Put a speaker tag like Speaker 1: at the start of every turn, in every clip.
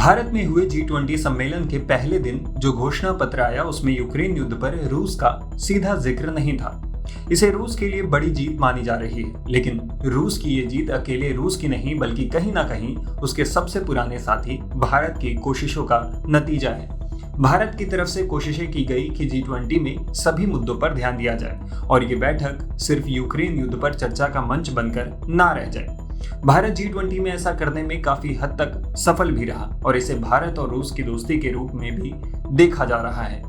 Speaker 1: भारत में हुए G20 सम्मेलन के पहले दिन जो घोषणा पत्र आया उसमें यूक्रेन युद्ध पर रूस का सीधा जिक्र नहीं था। इसे रूस के लिए बड़ी जीत मानी जा रही है, लेकिन रूस की ये जीत अकेले रूस की नहीं बल्कि कहीं ना कहीं उसके सबसे पुराने साथी भारत की कोशिशों का नतीजा है। भारत की तरफ से कोशिशें की गई कि G20 में सभी मुद्दों पर ध्यान दिया जाए और ये बैठक सिर्फ यूक्रेन युद्ध पर चर्चा का मंच बनकर ना रह जाए। भारत G20 में ऐसा करने में काफी हद तक सफल भी रहा और इसे भारत और रूस की दोस्ती के रूप में भी देखा जा रहा है।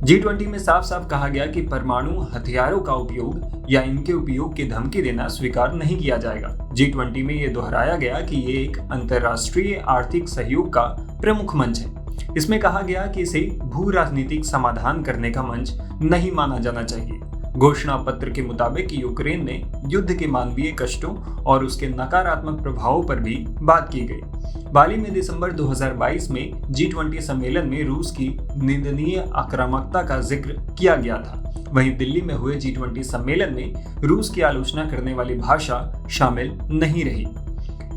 Speaker 1: G20 में साफ साफ कहा गया कि परमाणु हथियारों का उपयोग या इनके उपयोग की धमकी देना स्वीकार नहीं किया जाएगा। G20 में ये दोहराया गया कि ये एक अंतर्राष्ट्रीय आर्थिक सहयोग का प्रमुख मंच है। इसमें कहा गया कि इसे भू राजनीतिक समाधान करने का मंच नहीं माना जाना चाहिए। घोषणा पत्र के मुताबिक यूक्रेन ने युद्ध के मानवीय कष्टों और उसके नकारात्मक प्रभावों पर भी बात की गई। बाली में दिसंबर 2022 में G20 सम्मेलन में रूस की निंदनीय आक्रामकता का जिक्र किया गया था। वहीं दिल्ली में हुए G20 सम्मेलन में रूस की आलोचना करने वाली भाषा शामिल नहीं रही।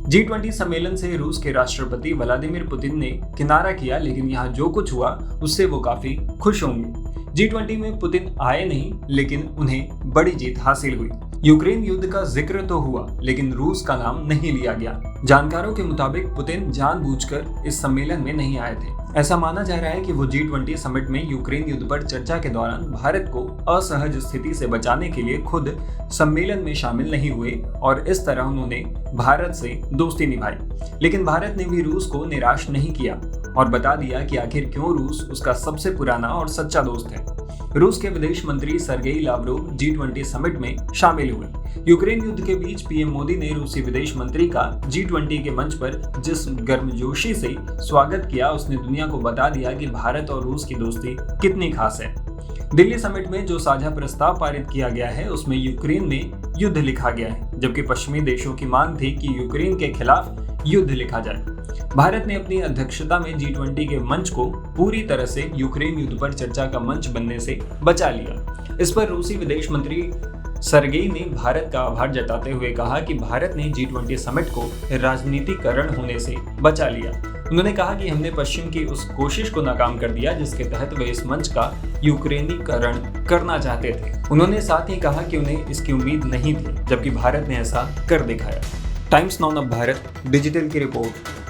Speaker 1: G20 सम्मेलन से रूस के राष्ट्रपति व्लादिमीर पुतिन ने किनारा किया, लेकिन यहाँ जो कुछ हुआ उससे वो काफी खुश होंगे। G20 में पुतिन आए नहीं, लेकिन उन्हें बड़ी जीत हासिल हुई। यूक्रेन युद्ध का जिक्र तो हुआ, लेकिन रूस का नाम नहीं लिया गया। जानकारों के मुताबिक पुतिन जानबूझकर इस सम्मेलन में नहीं आए थे। ऐसा माना जा रहा है कि वो G20 समिट में यूक्रेन युद्ध पर चर्चा के दौरान भारत को असहज स्थिति से बचाने के लिए खुद सम्मेलन में शामिल नहीं हुए और इस तरह उन्होंने भारत से दोस्ती निभाई। लेकिन भारत ने भी रूस को निराश नहीं किया और बता दिया कि आखिर क्यों रूस उसका सबसे पुराना और सच्चा दोस्त है। रूस के विदेश मंत्री सर्गेई लावरोव G20 समिट में शामिल हुए। यूक्रेन युद्ध के बीच पीएम मोदी ने रूसी विदेश मंत्री का G20 के मंच पर जिस गर्मजोशी से स्वागत किया, उसने दुनिया को बता दिया कि भारत और रूस की दोस्ती कितनी खास है। दिल्ली समिट में जो साझा प्रस्ताव पारित किया गया है उसमें यूक्रेन में युद्ध लिखा गया है, जबकि पश्चिमी देशों की मांग थी कि यूक्रेन के खिलाफ युद्ध लिखा जाए। भारत ने अपनी अध्यक्षता में G20 के मंच को पूरी तरह से यूक्रेन युद्ध पर चर्चा का मंच बनने से बचा लिया। इस पर रूसी विदेश मंत्री सर्गेई ने भारत का आभार जताते हुए कहा कि भारत ने G20 समिट को राजनीतिकरण होने से बचा लिया। उन्होंने कहा कि हमने पश्चिम की उस कोशिश को नाकाम कर दिया जिसके तहत वे इस मंच का यूक्रेनीकरण करना चाहते थे। उन्होंने साथ ही कहा कि उन्हें इसकी उम्मीद नहीं थी, जबकि भारत ने ऐसा कर दिखाया। टाइम्स नाउ भारत डिजिटल की रिपोर्ट।